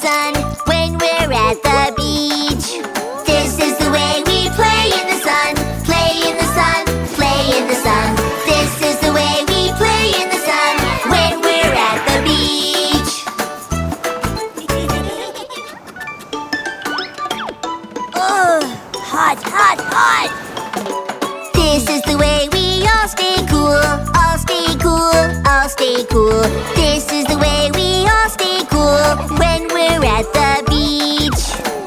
sun when we're at the beach. This is the way we play in the sun, play in the sun, play in the sun. This is the way we play in the sun when we're at the beach. Oh, hot, hot, hot! This is the way we all stay cool, all stay cool, all stay cool. This is the way we all stay cool when we're at the beach.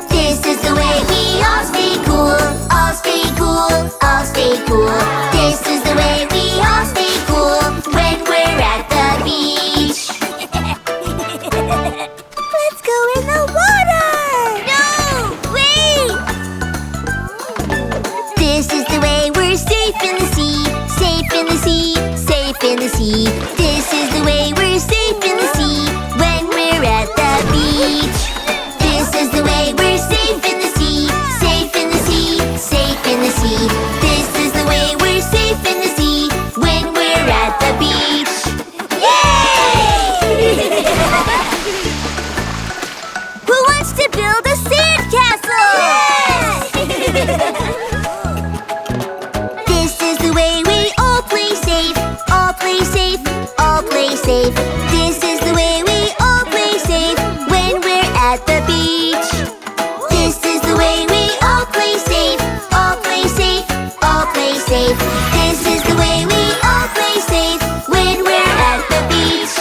This is the way we all stay cool, all stay cool, all stay cool. This is the way we all stay cool when we're at the beach. Let's go in the water! No! Wait! This is the way we're safe in the sea, safe in the sea, safe in the sea. This is the way we're safe in the sea when we're at the beach. This is the way we're safe in the sea, safe in the sea, safe in the sea. This is the way we're safe in the sea when we're at the beach. Yay! Who wants to build a sandcastle? This is the way we all play safe, all play safe, all play safe. This is the way we all play safe when we're at the beach. This is the way we all play safe, all play safe, all play safe. This is the way we all play safe when we're at the beach.